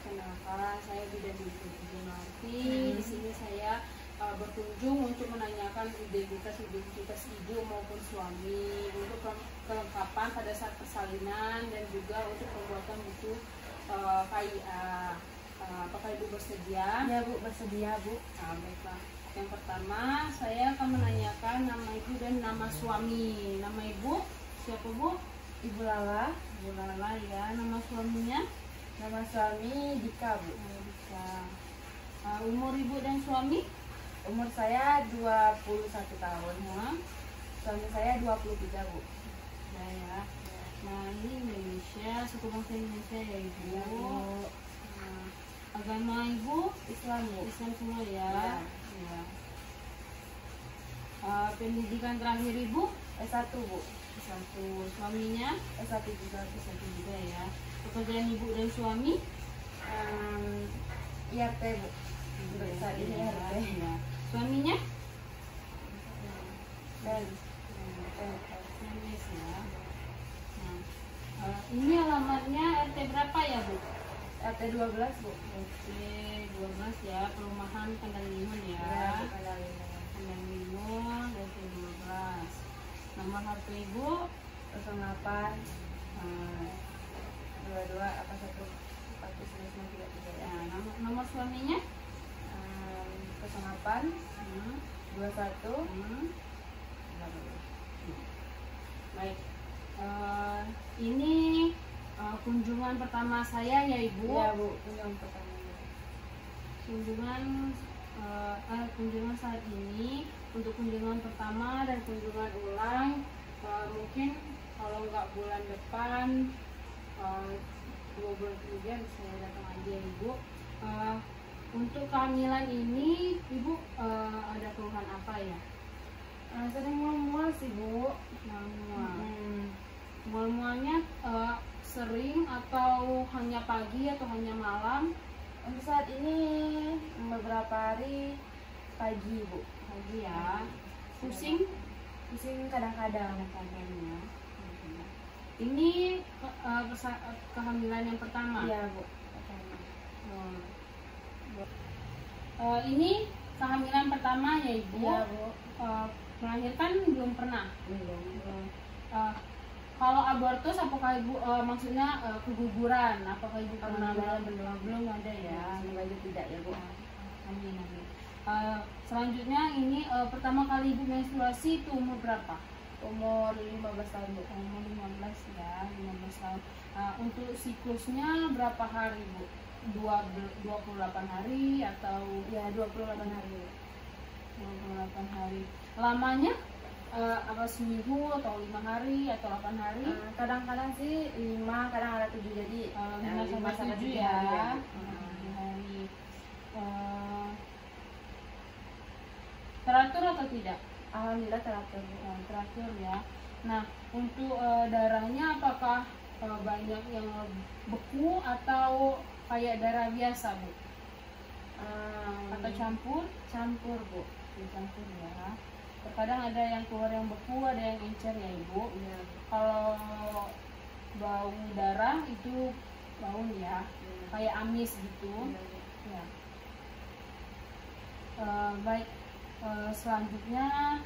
Perkenalkan, saya Bidan Ibu Marti. Di sini saya berkunjung untuk menanyakan identitas ibu maupun suami untuk kelengkapan pada saat persalinan dan juga untuk pembuatan buku KIA. Apakah ibu bersedia? Ya bu, bersedia bu. Nah, baiklah. Yang pertama saya akan menanyakan nama ibu dan nama suami. Nama ibu siapa bu? Ibu Lala. Ibu Lala ya. Nama suaminya? Nama suami Dika bu. Dika. Umur ibu dan suami? Umur saya 21 tahun. Suami saya 23 bu. Ya. Nah ini Indonesia, suku bangsa Indonesia ya ibu. Ya, bu. Agama ibu Islam bu. Islam semua ya. Ya. Pendidikan terakhir ibu S1 bu. S1. Suaminya S1 juga. S1 juga ya. Pekerjaan ibu dan suami IRT bu. Untuk saat ini IRT. Ya. Suaminya Dan Suami ya. Nah, ini alamatnya RT berapa ya bu? RT 12 bu. RT 12 ya, perumahan Kandang Limun ya. Ya, Kandang Limun RT 12. Nomor HP ibu 08 22 apa 1 ya. Nomor suaminya 08 21 Baik. Ini kunjungan pertama saya ya ibu. Ya bu, kunjungan pertama. Kunjungan saat ini untuk kunjungan pertama dan kunjungan ulang. Mungkin kalau nggak bulan depan 2 bulan kemudian saya datang aja ibu. Untuk kehamilan ini ibu ada keluhan apa ya? Sering mual sih bu. Mual-mualnya sering atau hanya pagi atau hanya malam? Untuk saat ini beberapa hari pagi bu. Pagi ya. Pusing kadang-kadang ya. Ini kehamilan yang pertama. Iya bu. Ini kehamilan pertama ya ibu. Iya bu. Melahirkan belum pernah. Belum. Kalau abortus apakah ibu maksudnya keguguran? Apakah ibu pernah? Belum ada ya. Semoga tidak ya bu. Amin. Selanjutnya ini pertama kali ibu menstruasi itu umur berapa? Umur 15 tahun bu. Umur 15 ya, 15 tahun. Untuk siklusnya berapa hari bu? 28 hari atau Ya 28 hari. 28 hari. Lamanya apa seminggu atau 5 hari atau 8 hari? Kadang-kadang sih 5, kadang ada 7 jadi 5 sampai 7 ya. 7 hari. Teratur atau tidak? Alhamdulillah teratur. Teratur ya. Nah untuk darahnya apakah banyak yang beku atau kayak darah biasa bu? Atau campur? Campur bu. Campur ya. Terkadang ada yang keluar yang beku, ada yang encer ya ibu. Iya. Kalau bau darah itu bau ya, kayak amis gitu. Ya. Baik. Selanjutnya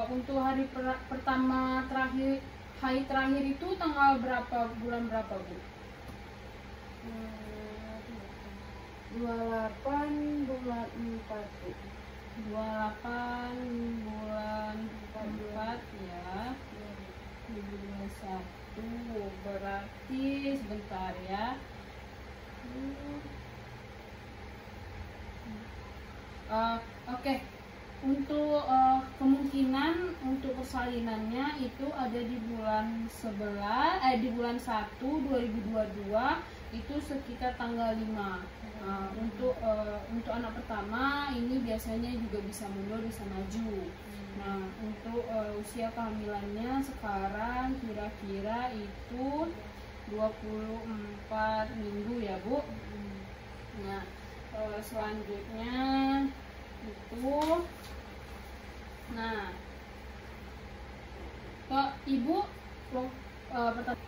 untuk hari pertama terakhir, hari terakhir itu tanggal berapa, bulan berapa bu? 28 bulan 4 bu. 28 bulan 4 ya, 2021. Berarti sebentar ya. Oke. Untuk kemungkinan untuk persalinannya itu ada di bulan 11 di bulan 1 2022 itu sekitar tanggal 5. Untuk anak pertama ini biasanya juga bisa mundur bisa maju. Nah untuk usia kehamilannya sekarang kira-kira itu 24 minggu ya bu. Nah selanjutnya itu ibu pertama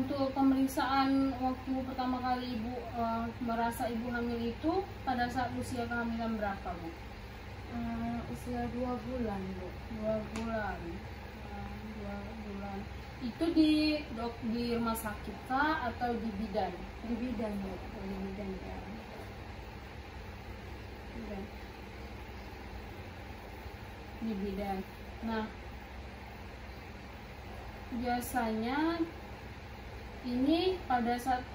untuk pemeriksaan waktu pertama kali ibu merasa ibu hamil itu pada saat usia kehamilan berapa, Bu? Usia 2 bulan, Bu. 2 bulan. 2 bulan. Itu di rumah sakit kah atau di bidan? Di bidan, Bu. Di bidan ya. Bidan. Di bidan. Nah, biasanya ini pada saat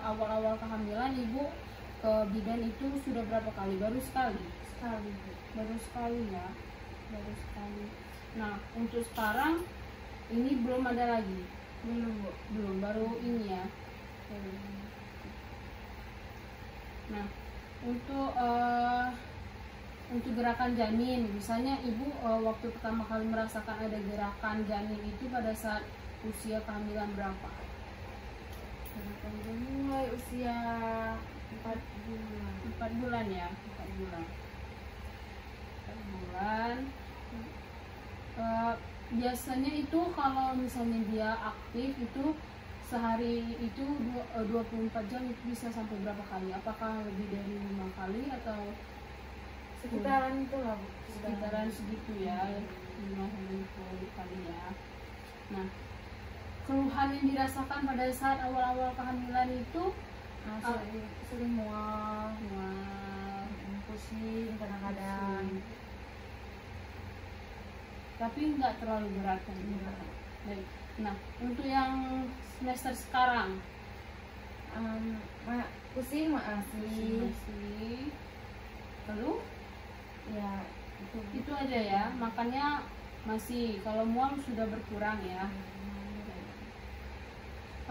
awal-awal kehamilan ibu ke bidan itu sudah berapa kali? Baru sekali? Sekali, Bu. Baru sekali ya, baru sekali. Nah, untuk sekarang ini belum ada lagi? Belum, Bu. Belum, baru ini ya. Nah, untuk gerakan janin, misalnya ibu waktu pertama kali merasakan ada gerakan janin itu pada saat usia kehamilan berapa? Gerakan janin mulai usia 4 bulan. 4 bulan ya, 4 bulan. 4 bulan. Biasanya itu kalau misalnya dia aktif itu sehari itu 24 jam itu bisa sampai berapa kali? Apakah lebih dari 5 kali atau Sekitaran itu lah, Bu. sekitaran segitu ya, 5-10 kali ya. Nah, keluhan yang dirasakan pada saat awal-awal kehamilan itu sering mual, pusing kadang-kadang. Tapi nggak terlalu berat kan? Baik. Nah, untuk yang semester sekarang pusing masih. Lalu Ya, itu aja ya, makannya masih, kalau mual sudah berkurang ya.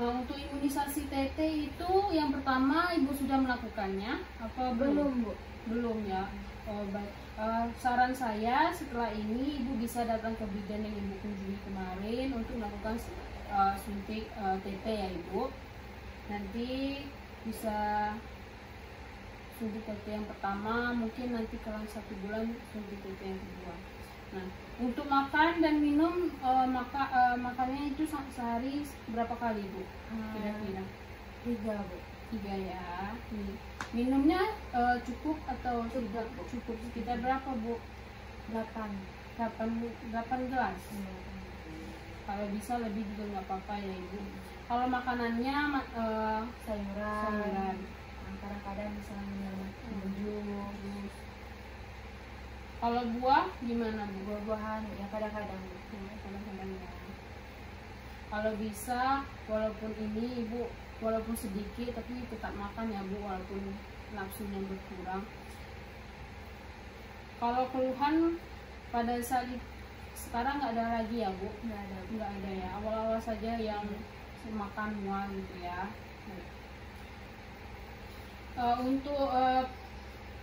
Untuk imunisasi TT itu yang pertama ibu sudah melakukannya apa belum, Bu? Belum ya. Baik. Saran saya setelah ini ibu bisa datang ke bidan yang ibu kunjungi kemarin untuk melakukan suntik TT ya ibu. Nanti bisa suntik TT yang pertama, mungkin nanti kalau 1 bulan suntik TT yang kedua. Nah, untuk makan dan minum makannya itu sehari berapa kali, Bu? Kira-kira 3, Bu. 3 ya. Minumnya cukup atau tidak? Cukup sekitar berapa, Bu? 8 gelas. Kalau bisa lebih juga nggak apa-apa ya ibu. Kalau makanannya sayuran. Kadang-kadang bisa minum jus. Kalau buah gimana, Bu? Buah-buahan ya kadang-kadang. Kadang-kadang ya. Kalau bisa, walaupun ini ibu walaupun sedikit tapi tetap makan ya Bu, walaupun nafsunya berkurang. Kalau keluhan pada saat sekarang nggak ada lagi ya Bu? Nggak ada ya. Awal-awal saja yang makan mual gitu ya. Untuk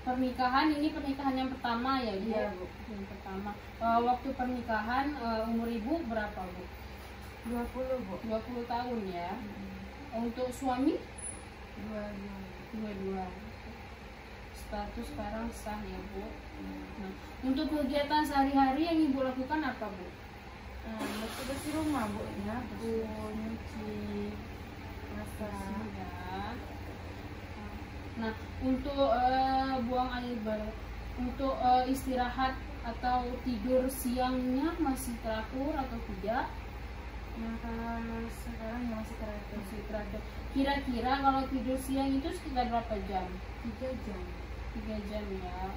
pernikahan, ini pernikahan yang pertama ya Bu? Iya, Bu. Yang pertama. Waktu pernikahan umur ibu berapa, Bu? 20, Bu. 20 tahun ya. Untuk suami? 22. Status sekarang sah ya Bu. Nah, untuk kegiatan sehari-hari yang ibu lakukan apa, Bu? Bersih rumah, Bu, ya. Nyuci, masak ya. Nah, untuk buang air untuk istirahat atau tidur siangnya masih teratur atau tidak? Nah, kalau sekarang masih teratur. Kira-kira kalau tidur siang itu sekitar berapa jam? 3 jam. 3 jam ya.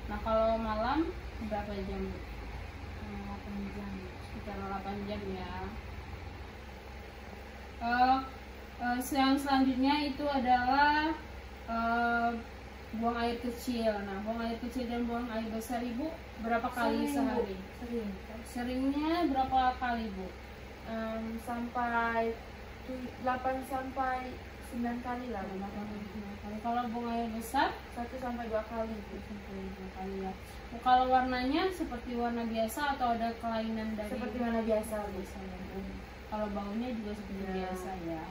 Nah, kalau malam berapa jam? 8 jam. Sekitar 8 jam ya. Yang selanjutnya itu adalah buang air kecil. Nah, buang air kecil dan buang air besar ibu berapa kali sehari? Sering. Seringnya berapa kali, Bu? Sampai 8 sampai 9 kali lah. 8 kali. Kalau buang air besar 1 sampai 2 kali. 2 kali ya. Kalau warnanya seperti warna biasa atau ada kelainan dari? Seperti warna biasa. Ya. Kalau baunya juga seperti biasa ya.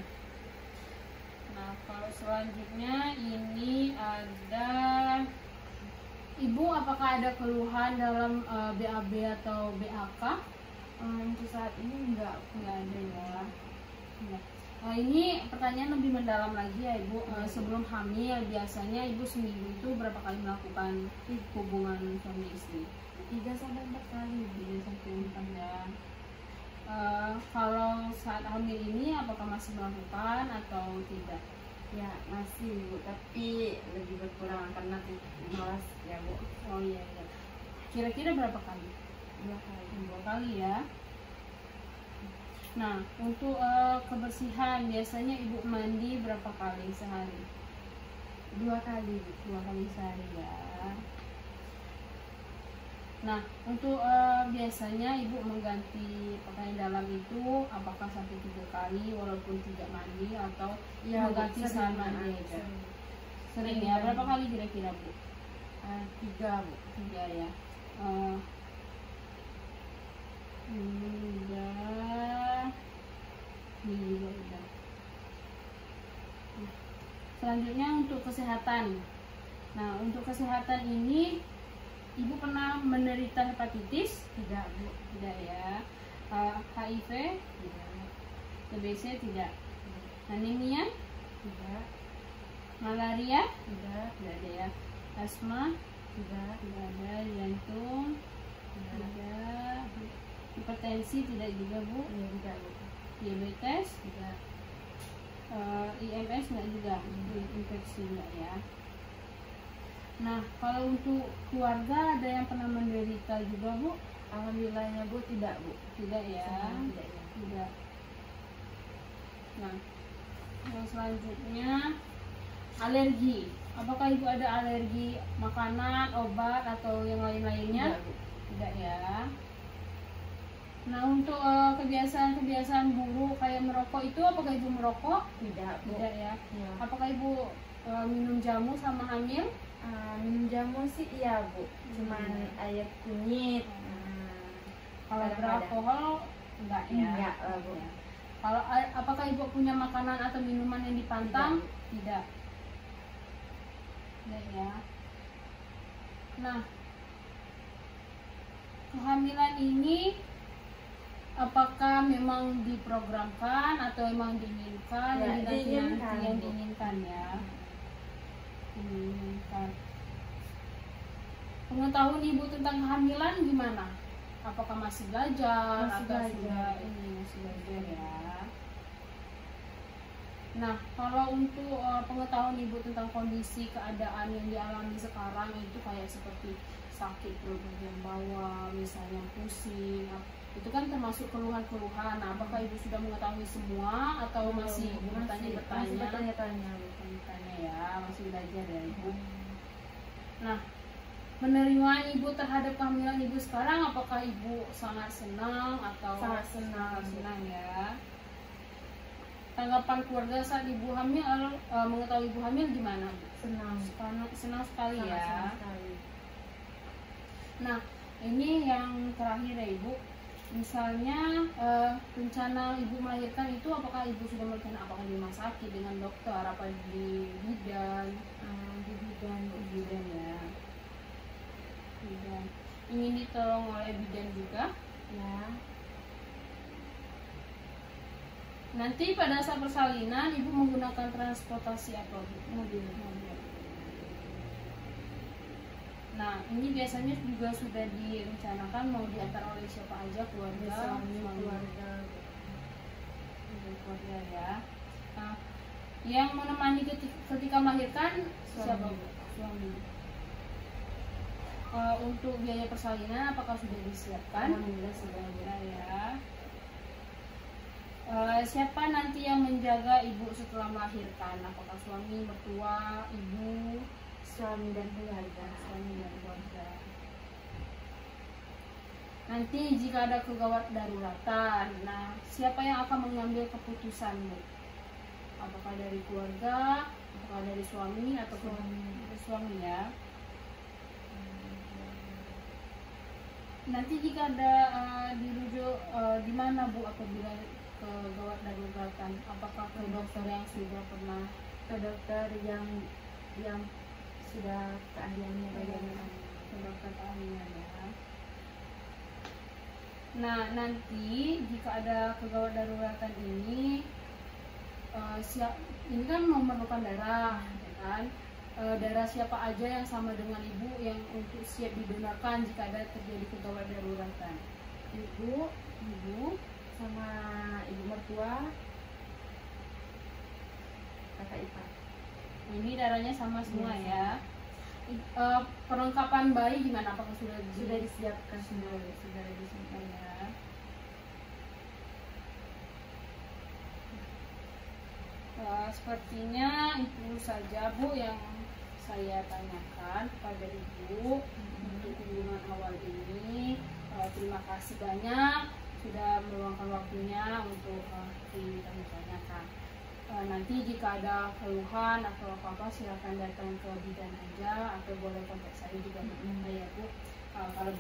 Nah, kalau selanjutnya ini ada ibu, apakah ada keluhan dalam BAB atau BAK? Untuk saat ini enggak ada ya. Ya. Ini pertanyaan lebih mendalam lagi ya Ibu. Sebelum hamil biasanya Ibu seminggu itu berapa kali melakukan hubungan suami istri? 3 sampai 4 kali. 3 sampai 4 ya. Kalau saat hamil ini apakah masih melakukan atau tidak? Ya masih Bu, tapi lebih berkurang karena malas ya Bu. Oh iya, iya. Kira-kira berapa kali? 2 kali. 2 kali ya. Nah, untuk kebersihan biasanya Ibu mandi berapa kali sehari? 2 kali Bu. 2 kali sehari ya. Nah, untuk biasanya Ibu mengganti pakaian dalam itu apakah sampai 3 kali walaupun tidak mandi atau Ya, mengganti Bu, saat sering mandi aja. aja? Sering ya. Berapa kali kira-kira Bu? 3 Bu. 3 ya. Ini juga udah. Selanjutnya untuk kesehatan. Nah, untuk kesehatan ini Ibu pernah menderita hepatitis? Tidak Bu. Tidak ya. HIV? Tidak. TBC? Tidak. Anemia? Tidak. Malaria? Tidak. Tidak ada ya. Asma? Tidak. Tidak ada. Jantung? Tidak. Tidak. Hipertensi? Tidak juga Bu. Ya, tidak Bu. Diabetes? Tidak. IMS enggak juga, infeksi enggak ya. Nah, kalau untuk keluarga ada yang pernah menderita juga Bu? Alhamdulillahnya Bu, tidak Bu. Tidak ya. Tidak ya. Tidak. Nah, yang selanjutnya alergi. Apakah Ibu ada alergi makanan, obat atau yang lain-lainnya? Tidak Bu. Tidak ya. Nah, untuk kebiasaan-kebiasaan buruk kayak merokok itu apakah Ibu merokok? Tidak Bu. Tidak ya. Ya. Apakah Ibu minum jamu sama hamil? Minum jamu sih iya Bu, cuman air kunyit. Kalau Kadang-kadang. beralkohol enggak ya? Enggak lah Bu. Ya. Kalau apakah Ibu punya makanan atau minuman yang dipantang? Tidak. Tidak ya. Nah, kehamilan ini apakah memang diprogramkan atau memang diinginkan? Ya, diinginkan, yang Bu. diinginkan ya. Diinginkan. Pengetahuan Ibu tentang kehamilan gimana? Apakah masih belajar Masih atau belajar. sudah masih belajar ya? Nah, kalau untuk pengetahuan Ibu tentang kondisi keadaan yang dialami sekarang itu kayak seperti sakit perut bagian bawah, misalnya pusing, itu kan termasuk keluhan-keluhan. Nah, apakah Ibu sudah mengetahui semua atau masih bertanya-bertanya? Bertanya-tanya Bu. Bertanya ya, masih belajar ya Ibu. Nah, penerimaan Ibu terhadap kehamilan Ibu sekarang, apakah Ibu sangat senang atau Sangat senang. senang ya? Tanggapan keluarga saat Ibu hamil, mengetahui Ibu hamil gimana Bu? Senang. Senang sekali Sangat ya. senang sekali. Nah, ini yang terakhir ya Ibu. Misalnya rencana Ibu melahirkan itu apakah Ibu sudah merencanakan apakah di rumah sakit dengan dokter, apa di bidan? Di bidan Bu. Di bidan ya. Bidan. Ingin ditolong oleh bidan juga. Ya. Nanti pada saat persalinan Ibu menggunakan transportasi apa Bu? Mobil. Nah, ini biasanya juga sudah direncanakan mau diantar oleh siapa aja, keluarga, Suami, keluarga. Keluarga ya. Nah, yang menemani ketika melahirkan siapa Bu? Suami. Untuk biaya persalinan apakah sudah disiapkan? Alhamdulillah sudah ya. Siapa nanti yang menjaga Ibu setelah melahirkan? Apakah suami, mertua, Ibu? Suami dan keluarga. Suami dan keluarga. Nanti jika ada kegawat daruratan, nah siapa yang akan mengambil keputusan Bu? Apakah dari keluarga, apakah dari suami atau suami ya? Nanti jika ada dirujuk di mana Bu apabila kegawat daruratan? Apakah ke dokter yang sudah pernah, Ke dokter yang sudah keahliannya bagaimana? ke dokter keahlian ya? Nah, nanti jika ada kegawat daruratan ini ini kan memerlukan darah, ya kan? Darah siapa aja yang sama dengan ibu yang untuk siap didonorkan jika ada terjadi kegawat daruratan? Ibu sama ibu mertua, kakak ipar. Ini darahnya sama semua Iya, ya. Perlengkapan bayi gimana? Apakah sudah disiapkan semua. sudah disiapkan ya? Sepertinya itu saja Bu yang saya tanyakan kepada Ibu untuk kunjungan awal ini. Terima kasih banyak sudah meluangkan waktunya untuk kami tanyakan. Nanti jika ada keluhan atau apa-apa silakan datang ke bidan aja atau boleh kontak saya juga ya Bu. Kalau